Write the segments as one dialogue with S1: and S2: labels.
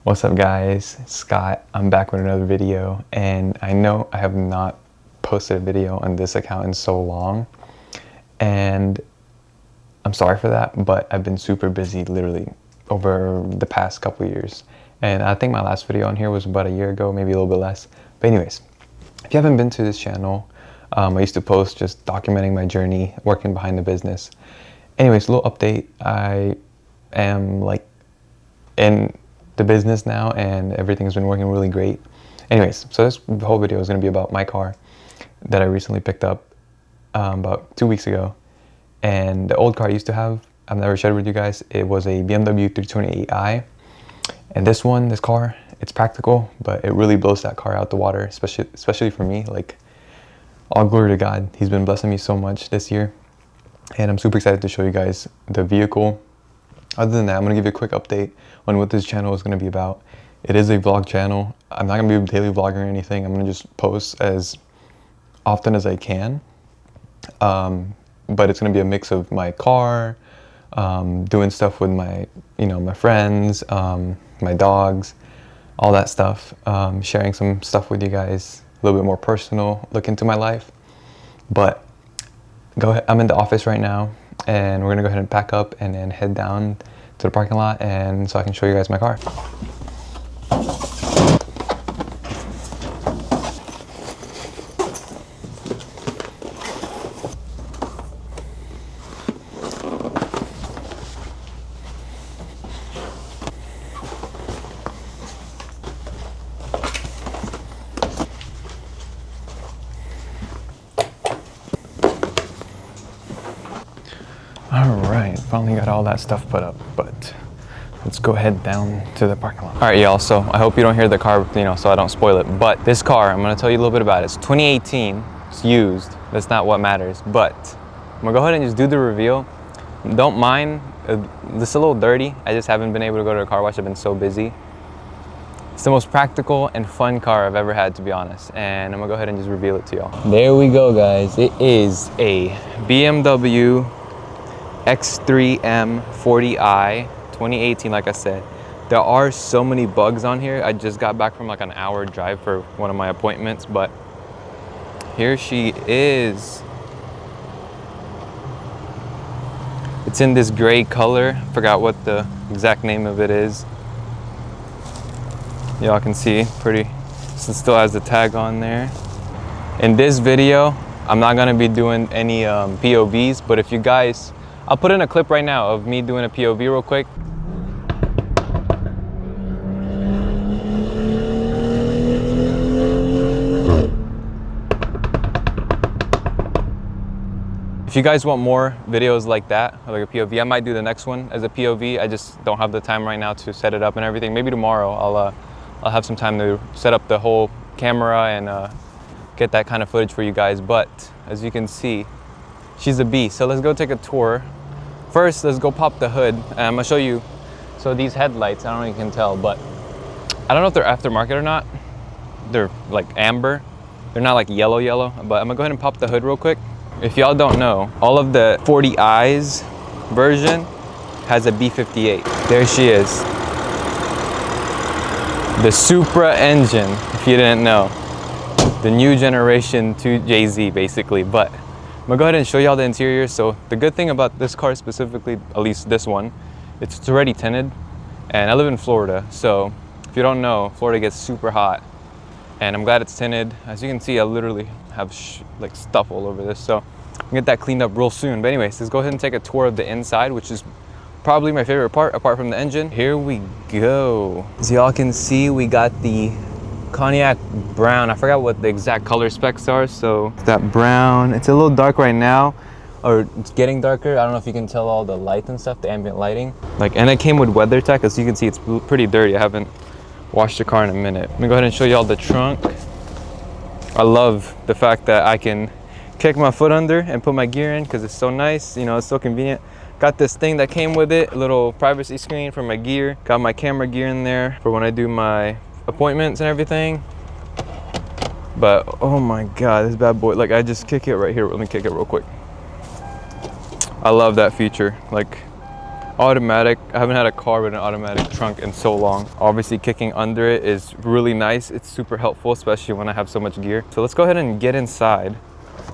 S1: What's up guys, it's Scott. I'm back with another video, and I know I have not posted a video on this account in so long, and I'm sorry for that, but I've been super busy literally over the past couple years. And I think my last video on here was about a year ago, maybe a little bit less. But anyways, if you haven't been to this channel, I used to post just documenting my journey working behind the business. Anyways, a little update. I am like in the business now and everything's been working really great. Anyways, so this whole video is going to be about my car that I recently picked up about 2 weeks ago. And the old car I used to have, I've never shared with you guys, it was a BMW 328i. And this car, it's practical, but it really blows that car out the water, especially for me. Like, all glory to God, he's been blessing me so much this year. And I'm super excited to show you guys the vehicle. Other than that, I'm going to give you a quick update on what this channel is going to be about. It is a vlog channel. I'm not going to be a daily vlogger or anything. I'm going to just post as often as I can. But it's going to be a mix of my car, doing stuff with my, my friends, my dogs, all that stuff. Sharing some stuff with you guys, a little bit more personal look into my life. But go ahead, I'm in the office right now, and we're gonna go ahead and pack up and then head down to the parking lot, and so I can show you guys my car. Alright, finally got all that stuff put up, but let's go head down to the parking lot. Alright y'all, so I hope you don't hear the car, so I don't spoil it, but this car, I'm going to tell you a little bit about it. It's 2018, it's used, that's not what matters, but I'm going to go ahead and just do the reveal. Don't mind, this is a little dirty, I just haven't been able to go to a car wash, I've been so busy. It's the most practical and fun car I've ever had, to be honest, and I'm going to go ahead and just reveal it to y'all. There we go guys, it is a BMW X3 M40i 2018. Like I said, there are so many bugs on here. I just got back from like an hour drive for one of my appointments, but here she is. It's in this gray color. Forgot what the exact name of it is. Y'all can see pretty, it still has the tag on there. In this video, I'm not gonna be doing any POVs, but if you guys, I'll put in a clip right now of me doing a POV real quick. If you guys want more videos like that, or like a POV, I might do the next one as a POV. I just don't have the time right now to set it up and everything. Maybe tomorrow I'll have some time to set up the whole camera and get that kind of footage for you guys. But as you can see, she's a beast. So let's go take a tour. First, let's go pop the hood, and I'm gonna show you. So these headlights, I don't know if you can tell, but I don't know if they're aftermarket or not. They're like amber. They're not like yellow, but I'm gonna go ahead and pop the hood real quick. If y'all don't know, all of the 40i's version has a B58. There she is. The Supra engine, if you didn't know. The new generation 2JZ basically, but I'm gonna go ahead and show y'all the interior. So the good thing about this car specifically, at least this one, it's already tinted, and I live in Florida, so if you don't know, Florida gets super hot, and I'm glad it's tinted. As you can see, I literally have like stuff all over this, so I'm gonna get that cleaned up real soon. But anyways, let's go ahead and take a tour of the inside, which is probably my favorite part apart from the engine. Here we go. As y'all can see, we got the cognac brown. I forgot what the exact color specs are, so that brown, it's a little dark right now, or it's getting darker. I don't know if you can tell all the light and stuff, the ambient lighting. And it came with WeatherTech. As you can see, it's pretty dirty. I haven't washed the car in a minute. Let me go ahead and show y'all the trunk. I love the fact that I can kick my foot under and put my gear in, because it's so nice, it's so convenient. Got this thing that came with it, a little privacy screen for my gear. Got my camera gear in there for when I do my appointments and everything. But oh my god, this bad boy, I just kick it right here. Let me kick it real quick. I love that feature. automatic. I haven't had a car with an automatic trunk in so long. Obviously kicking under it is really nice. It's super helpful, especially when I have so much gear. So let's go ahead and get inside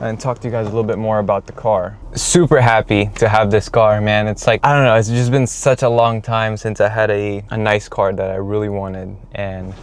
S1: and talk to you guys a little bit more about the car. Super happy to have this car, man. It's like, I don't know, it's just been such a long time since I had a nice car that I really wanted. And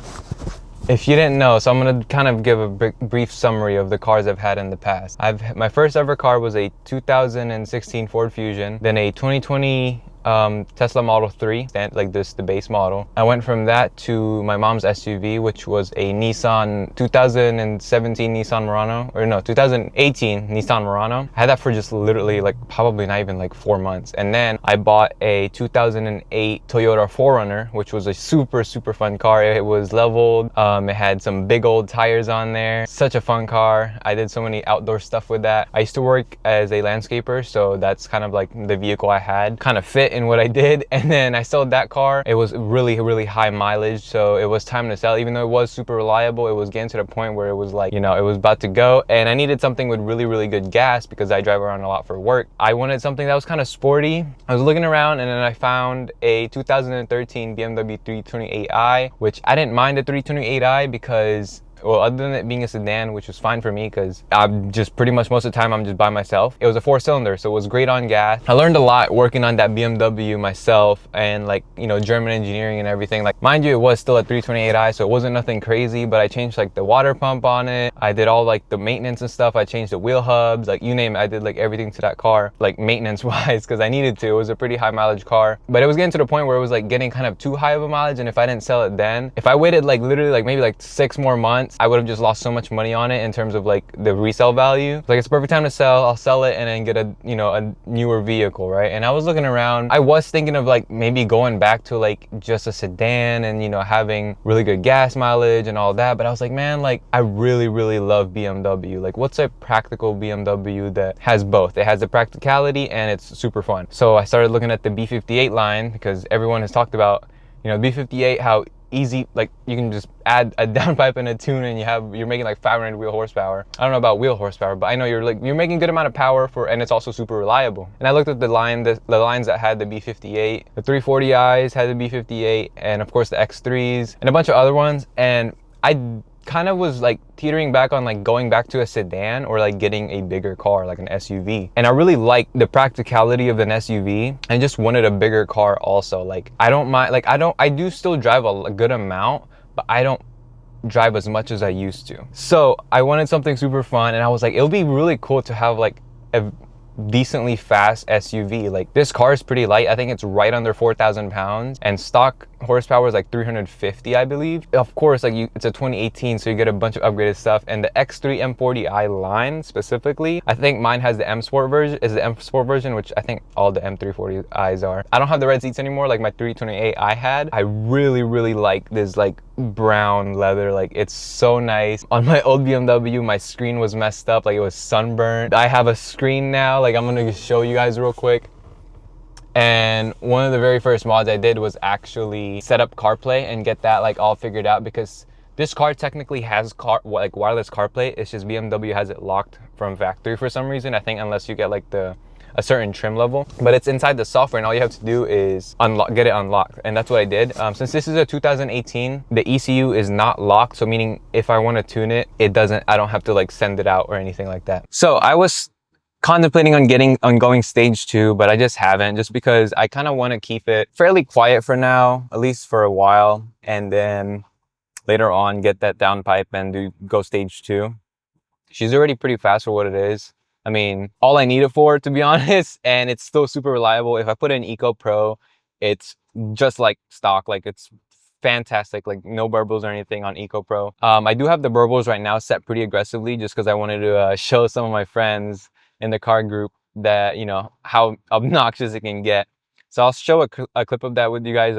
S1: if you didn't know, so I'm gonna kind of give a brief summary of the cars I've had in the past. My first ever car was a 2016 Ford Fusion, then a 2020 Tesla Model 3, like the base model. I went from that to my mom's SUV, which was a Nissan 2017 Nissan Murano, or no, 2018 Nissan Murano. I had that for just literally like probably not even like 4 months. And then I bought a 2008 Toyota 4Runner, which was a super fun car. It was leveled, it had some big old tires on there. Such a fun car. I did so many outdoor stuff with that. I used to work as a landscaper, so that's kind of like the vehicle I had. Kind of fit in what I did, and then I sold that car. It was really high mileage, so it was time to sell. Even though it was super reliable, it was getting to the point where it was like, you know, it was about to go, and I needed something with really good gas because I drive around a lot for work. I wanted something that was kind of sporty. I was looking around, and then I found a 2013 BMW 328i, which I didn't mind the 328i because, well, other than it being a sedan, which was fine for me because I'm just pretty much most of the time I'm just by myself. It was a 4-cylinder, so it was great on gas. I learned a lot working on that BMW myself, and like, you know, German engineering and everything. Like, mind you, it was still a 328i, so it wasn't nothing crazy, but I changed like the water pump on it. I did all like the maintenance and stuff. I changed the wheel hubs, like you name it. I did like everything to that car, like maintenance wise, because I needed to. It was a pretty high mileage car, but it was getting to the point where it was like getting kind of too high of a mileage, and if I didn't sell it then, if I waited like literally like maybe like 6 more months, I would have just lost so much money on it in terms of like the resale value. Like, it's perfect time to sell. I'll sell it and then get a, you know, a newer vehicle, right? And I was looking around. I was thinking of like maybe going back to like just a sedan and, you know, having really good gas mileage and all that. But I was like, man, like I really love BMW. Like, what's a practical BMW that has both? It has the practicality and it's super fun. So I started looking at the B58 line because everyone has talked about, you know, B58, how easy, like you can just add a downpipe and a tune and you're making like 500 wheel horsepower. I don't know about wheel horsepower, but I know you're making a good amount of power for, and it's also super reliable. And I looked at the lines that had the B58, the 340i's had the B58, and of course the X3s and a bunch of other ones, and I kind of was like teetering back on like going back to a sedan or like getting a bigger car like an SUV. And I really like the practicality of an SUV and just wanted a bigger car also. Like, I don't mind, like I do still drive a good amount, but I don't drive as much as I used to. So I wanted something super fun, and I was like, it'll be really cool to have like a decently fast SUV. Like, this car is pretty light. I think it's right under 4,000 pounds, and stock horsepower is like 350, I believe. Of course, like it's a 2018, so you get a bunch of upgraded stuff. And the X3 M40i line specifically, I think mine has the M Sport version, which I think all the M340i's are. I don't have the red seats anymore like my 328 I had. I really like this like brown leather. Like, it's so nice. On my old BMW, my screen was messed up, like it was sunburned. I have a screen now, like I'm gonna show you guys real quick. And one of the very first mods I did was actually set up CarPlay and get that like all figured out, because this car technically has like wireless CarPlay. It's just BMW has it locked from factory for some reason. I think unless you get like a certain trim level, but it's inside the software, and all you have to do is get it unlocked, and that's what I did. Since this is a 2018, the ECU is not locked, so meaning if I want to tune it, I don't have to like send it out or anything like that. So I was contemplating on going stage 2, but I just haven't, just because I kind of want to keep it fairly quiet for now, at least for a while, and then later on get that downpipe and go stage 2. She's already pretty fast for what it is. I mean, all I need it for, to be honest, and it's still super reliable. If I put in Eco Pro, it's just like stock, like it's fantastic, like no burbles or anything on Eco Pro. I do have the burbles right now set pretty aggressively just because I wanted to show some of my friends in the car group that, you know, how obnoxious it can get. So I'll show a clip of that with you guys.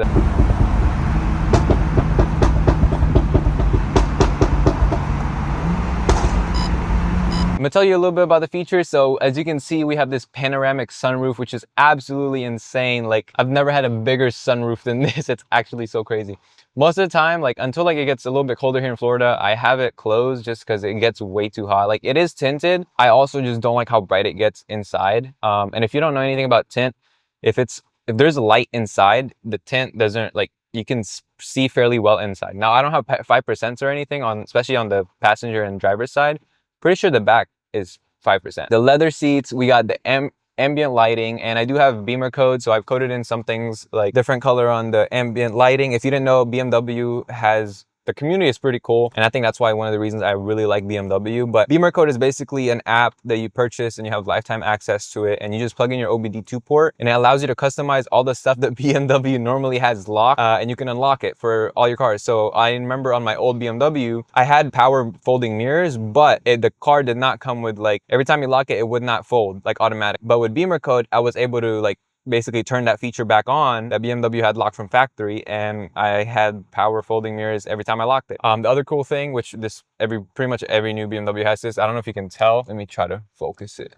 S1: I'm gonna tell you a little bit about the features. So as you can see, we have this panoramic sunroof, which is absolutely insane. Like, I've never had a bigger sunroof than this. It's actually so crazy. Most of the time, like until like it gets a little bit colder here in Florida, I have it closed just because it gets way too hot. Like, it is tinted. I also just don't like how bright it gets inside. And if you don't know anything about tint, if it's if there's a light inside, the tint doesn't, like, you can see fairly well inside. Now, I don't have 5% or anything on, especially on the passenger and driver's side. Pretty sure the back is 5%. The leather seats, we got the ambient lighting, and I do have Beamer code, so I've coded in some things like different color on the ambient lighting. If you didn't know, BMW has, the community is pretty cool, and I think that's why one of the reasons I really like BMW. But Beamer Code is basically an app that you purchase and you have lifetime access to it, and you just plug in your OBD2 port, and it allows you to customize all the stuff that BMW normally has locked, and you can unlock it for all your cars. So I remember on my old BMW, I had power folding mirrors, but the car did not come with, like, every time you lock it, it would not fold like automatic. But with Beamer Code, I was able to, like, basically turn that feature back on that BMW had locked from factory, and I had power folding mirrors every time I locked it. The other cool thing, which pretty much every new BMW has this, I don't know if you can tell. Let me try to focus it.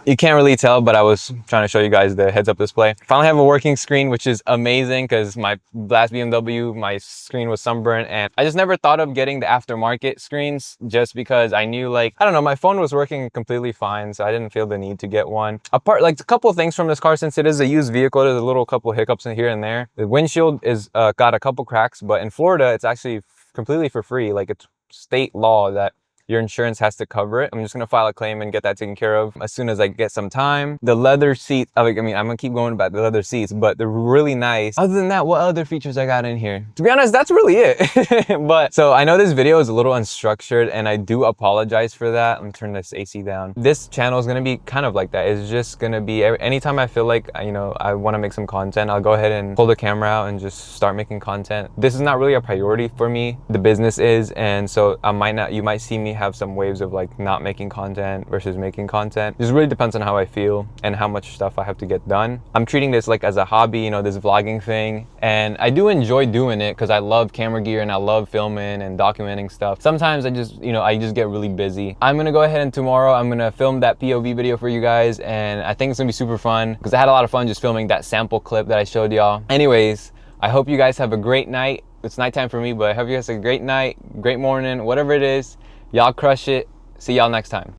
S1: You can't really tell, but I was trying to show you guys the heads-up display. Finally have a working screen, which is amazing because my last BMW, my screen was sunburned, and I just never thought of getting the aftermarket screens just because I knew, like, I don't know, my phone was working completely fine, so I didn't feel the need to get one. Apart, like, a couple of things from this car, since it is a used vehicle, there's a little couple hiccups in here and there. The windshield is got a couple cracks, but in Florida, it's actually completely for free. Like, it's state law that your insurance has to cover it. I'm just gonna file a claim and get that taken care of as soon as I get some time. The leather seats, I mean, I'm gonna keep going about the leather seats, but they're really nice. Other than that, what other features I got in here? To be honest, that's really it. But so I know this video is a little unstructured, and I do apologize for that. I'm gonna turn this AC down. This channel is gonna be kind of like that. It's just gonna be anytime I feel like, you know, I wanna make some content, I'll go ahead and pull the camera out and just start making content. This is not really a priority for me. The business is, and so you might see me have some waves of, like, not making content versus making content. It just really depends on how I feel and how much stuff I have to get done. I'm treating this like as a hobby, you know, this vlogging thing, and I do enjoy doing it because I love camera gear and I love filming and documenting stuff. Sometimes I just get really busy. I'm gonna go ahead and tomorrow I'm gonna film that POV video for you guys, and I think it's gonna be super fun because I had a lot of fun just filming that sample clip that I showed y'all. Anyways, I hope you guys have a great night. It's nighttime for me, but I hope you guys have a great night, great morning, whatever it is. Y'all crush it. See y'all next time.